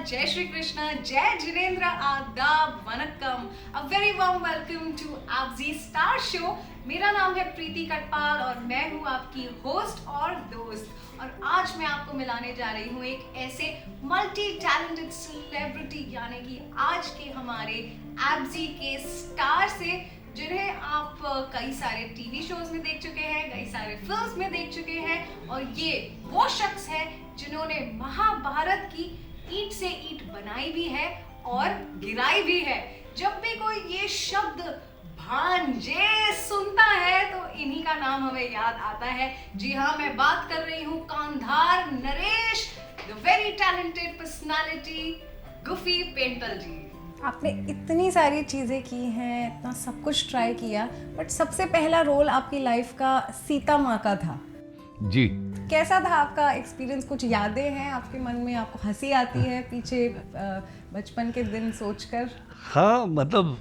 जय श्री कृष्णा, जय जिनेन्द्र, आदाब, वनक्कम। A very warm welcome to एब्जी स्टार शो। मेरा नाम है प्रीति कटपाल और मैं हूँ आपकी होस्ट और दोस्त। और आज मैं आपको मिलाने जा रही हूँ एक ऐसे मल्टी टैलेंटेड सेलिब्रिटी, यानी कि आज के हमारे एब्जी के स्टार से, जिन्हें आप कई सारे टीवी शोज में देख चुके हैं, कई सारे फिल्म्स में देख चुके हैं। और ये वो शख्स है जिन्होंने महाभारत की ईंट से ईंट बनाई भी है और गिराई भी है। जब भी कोई ये शब्द भांजे सुनता है तो इन्हीं का नाम हमें याद आता है। जी हाँ, मैं बात कर रही हूँ कांधार नरेश, the very talented personality Guffi Paintal ji. आपने इतनी सारी चीज़ें की हैं, इतना सब कुछ ट्राई किया, बट सबसे पहला रोल आपकी लाइफ का सीता माँ का था। जी। कैसा था आपका एक्सपीरियंस? कुछ यादें हैं आपके मन में? आपको हंसी आती है पीछे बचपन के दिन सोचकर? हाँ, मतलब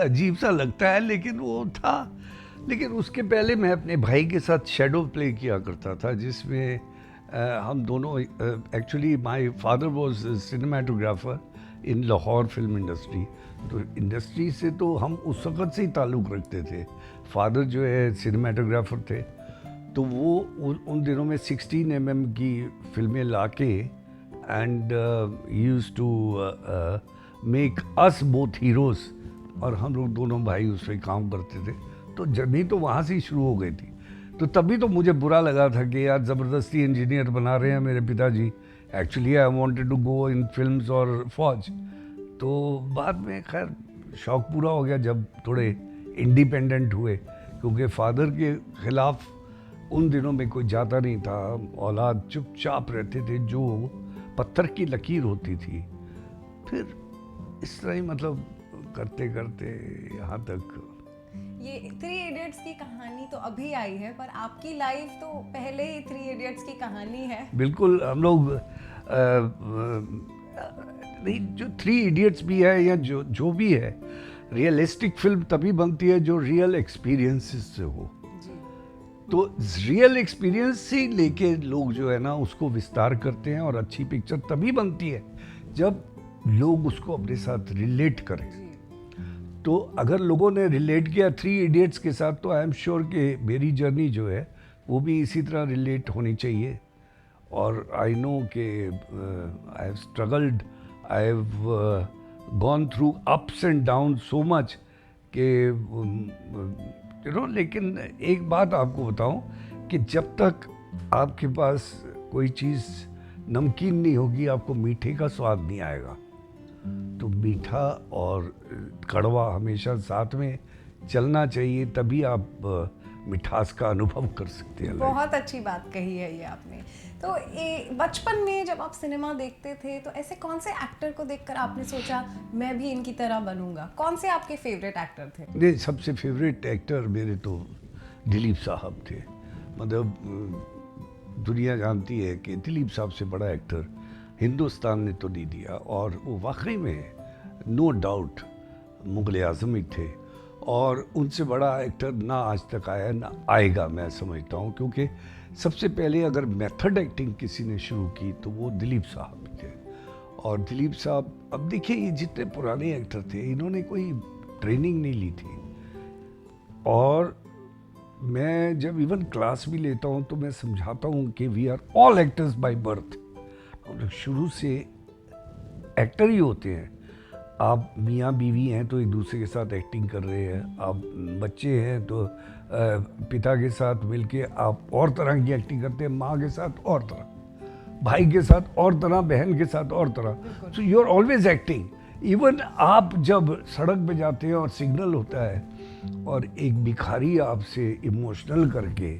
अजीब सा लगता है, लेकिन वो था। लेकिन उसके पहले मैं अपने भाई के साथ शैडो प्ले किया करता था, जिसमें हम दोनों, actually my father was cinematographer in Lahore film industry. तो इंडस्ट्री से तो हम उस वक़्त से ही ताल्लुक़ रखते थे। फादर जो है सिनेमाटोग्राफर थे, तो वो उन दिनों में 16 mm की फिल्में लाके and used to make us both heroes, और हम लोग दोनों भाई उस पर काम करते थे। तो जर्नी तो वहाँ से ही शुरू हो गई थी। तो तभी तो मुझे बुरा लगा था कि यार ज़बरदस्ती इंजीनियर बना रहे हैं मेरे पिताजी। Actually I wanted to go in films और फौज। तो बाद में खैर शौक पूरा हो गया जब थोड़े इंडिपेंडेंट हुए, क्योंकि फादर के ख़िलाफ़ उन दिनों में कोई जाता नहीं था। औलाद चुपचाप रहते थे, जो पत्थर की लकीर होती थी। फिर इस तरह ही मतलब करते करते यहाँ तक। ये 3 इडियट्स की कहानी तो अभी आई है, पर आपकी लाइफ तो पहले ही 3 इडियट्स की कहानी है। बिल्कुल। हम लोग नहीं, जो 3 इडियट्स भी है या जो भी है, रियलिस्टिक फिल्म तभी बनती है जो रियल एक्सपीरियंसेस से हो। तो रियल एक्सपीरियंस से लेके लोग जो है ना उसको विस्तार करते हैं, और अच्छी पिक्चर तभी बनती है जब लोग उसको अपने साथ रिलेट करें। तो अगर लोगों ने रिलेट किया 3 इडियट्स के साथ, तो आई एम श्योर कि मेरी जर्नी जो है वो भी इसी तरह रिलेट होनी चाहिए। और आई नो कि I have struggled, I have gone through ups and down so much कि लेकिन एक बात आपको बताऊं कि जब तक आपके पास कोई चीज़ नमकीन नहीं होगी, आपको मीठे का स्वाद नहीं आएगा। तो मीठा और कड़वा हमेशा साथ में चलना चाहिए, तभी आप मिठास का अनुभव कर सकते हैं। बहुत अच्छी बात कही है ये आपने। तो बचपन में जब आप सिनेमा देखते थे, तो ऐसे कौन से एक्टर को देखकर आपने सोचा मैं भी इनकी तरह बनूंगा? कौन से आपके फेवरेट एक्टर थे? नहीं, सबसे फेवरेट एक्टर मेरे तो दिलीप साहब थे। मतलब दुनिया जानती है कि दिलीप साहब से बड़ा एक्टर हिंदुस्तान ने तो नहीं दिया, और वो वाकई में नो डाउट मुग़ल आज़म ही थे। और उनसे बड़ा एक्टर ना आज तक आया ना आएगा, मैं समझता हूँ। क्योंकि सबसे पहले अगर मेथड एक्टिंग किसी ने शुरू की तो वो दिलीप साहब थे। और दिलीप साहब, अब देखिए ये जितने पुराने एक्टर थे, इन्होंने कोई ट्रेनिंग नहीं ली थी। और मैं जब इवन क्लास भी लेता हूँ तो मैं समझाता हूँ कि we are all actors by birth. हम लोग शुरू से एक्टर ही होते हैं। आप मियाँ बीवी हैं तो एक दूसरे के साथ एक्टिंग कर रहे हैं, आप बच्चे हैं तो पिता के साथ मिलके आप और तरह की एक्टिंग करते हैं, माँ के साथ और तरह, भाई के साथ और तरह, बहन के साथ और तरह। So you are always acting. Even आप जब सड़क पे जाते हैं और सिग्नल होता है और एक भिखारी आपसे इमोशनल करके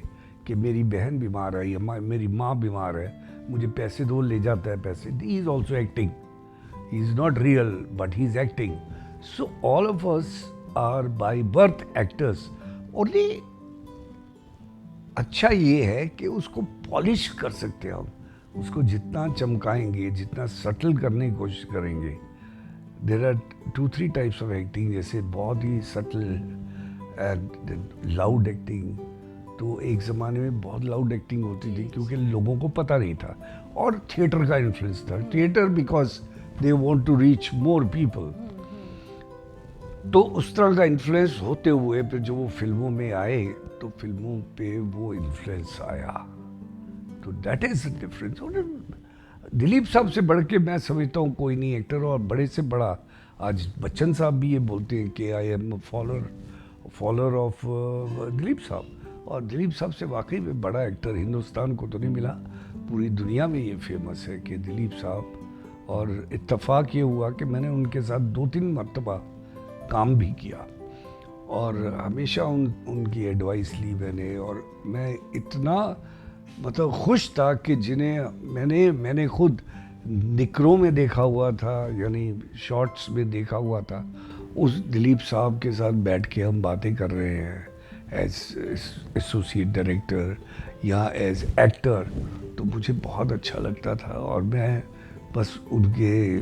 कि मेरी बहन बीमार है या मेरी माँ बीमार है, मुझे पैसे दो, ले जाता है पैसे, he is also acting. He is not real but he is acting. So all of us are by birth actors. Only अच्छा ये है कि उसको पॉलिश कर सकते हैं हम, उसको जितना चमकाएंगे, जितना सटल करने की कोशिश करेंगे। There are 2-3 types of acting, जैसे बहुत ही सटल एंड लाउड एक्टिंग। तो एक ज़माने में बहुत लाउड एक्टिंग होती थी क्योंकि लोगों को पता नहीं था, और थिएटर का इन्फ्लुएंस था, theatre because they want to reach more people. तो उस तरह का इन्फ्लुएंस होते हुए फिर जो वो फिल्मों में आए तो फिल्मों पे वो इन्फ्लुएंस आया, तो दैट इज द डिफरेंस। और दिलीप साहब से बढ़ के मैं समझता हूँ कोई नहीं एक्टर, और बड़े से बड़ा आज बच्चन साहब भी ये बोलते हैं कि I am follower of Dilip साहब, और दिलीप साहब से वाकई में बड़ा एक्टर हिंदुस्तान को तो नहीं मिला, पूरी दुनिया में ये फेमस है कि दिलीप साहब। और इत्तेफाक ये हुआ कि मैंने उनके साथ 2-3 मरतबा काम भी किया, और हमेशा उनकी एडवाइस ली मैंने, और मैं इतना मतलब खुश था कि जिन्हें मैंने खुद निकरों में देखा हुआ था, यानी शॉर्ट्स में देखा हुआ था, उस दिलीप साहब के साथ बैठ के हम बातें कर रहे हैं एज एसोसिएट डायरेक्टर या एज एक्टर, तो मुझे बहुत अच्छा लगता था, और मैं बस उनके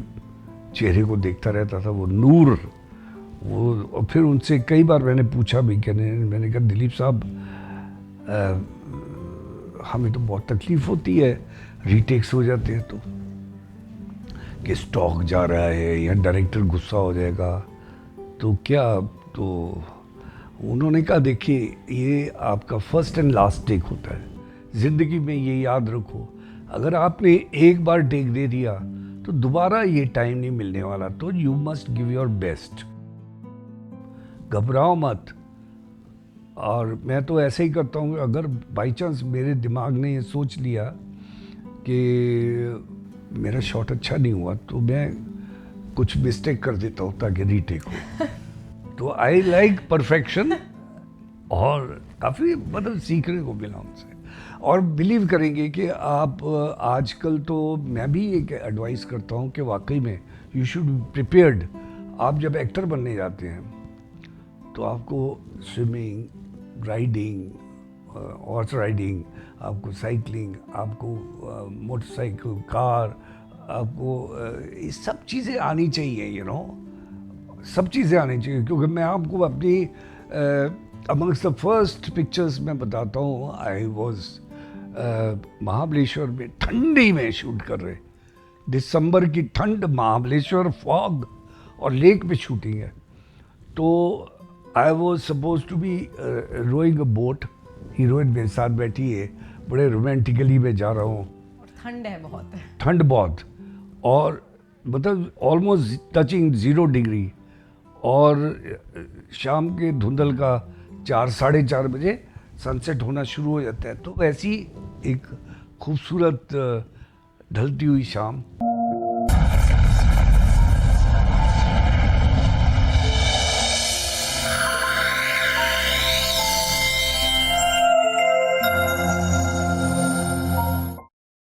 चेहरे को देखता रहता था, वो नूर वो। और फिर उनसे कई बार मैंने पूछा भी कि मैंने कहा दिलीप साहब हमें तो बहुत तकलीफ होती है, रीटेक्स हो जाते हैं तो कि स्टॉक जा रहा है या डायरेक्टर गुस्सा हो जाएगा, तो क्या, तो उन्होंने कहा देखिए ये आपका फर्स्ट एंड लास्ट टेक होता है, ज़िंदगी में ये याद रखो, अगर आपने एक बार टेक दे दिया तो दोबारा ये टाइम नहीं मिलने वाला, तो you must give your best, घबराओ मत। और मैं तो ऐसे ही करता हूँ, अगर बाई चांस मेरे दिमाग ने ये सोच लिया कि मेरा शॉट अच्छा नहीं हुआ तो मैं कुछ मिस्टेक कर देता हूँ ताकि रीटेक हो। तो आई लाइक परफेक्शन, और काफ़ी मतलब सीखने को मिला उनसे। और बिलीव करेंगे कि आप आजकल तो मैं भी एक एडवाइस करता हूँ कि वाकई में यू शुड बी प्रिपेयर्ड। आप जब एक्टर बनने जाते हैं तो आपको स्विमिंग, राइडिंग, हॉर्स राइडिंग, आपको साइकिलिंग, आपको मोटरसाइकिल, कार, आपको ये सब चीज़ें आनी चाहिए, यू नो, सब चीज़ें आनी चाहिए। क्योंकि मैं आपको अपनी अमंग्स द फर्स्ट पिक्चर्स में बताता हूँ, आई वॉज महाबलेश्वर में ठंडी में शूट कर रहे, दिसंबर की ठंड, महाबलेश्वर, फॉग और लेक पे शूटिंग है। तो I was suppose to be rowing a boat, heroine मेरे साथ बैठी है, बड़े रोमांटिकली मैं जा रहा हूँ, ठंड है बहुत, ठंड बहुत, और मतलब ऑलमोस्ट टचिंग 0 डिग्री, और शाम के धुंधल का 4-4:30 बजे सनसेट होना शुरू हो जाता है। तो ऐसी एक खूबसूरत ढलती हुई शाम।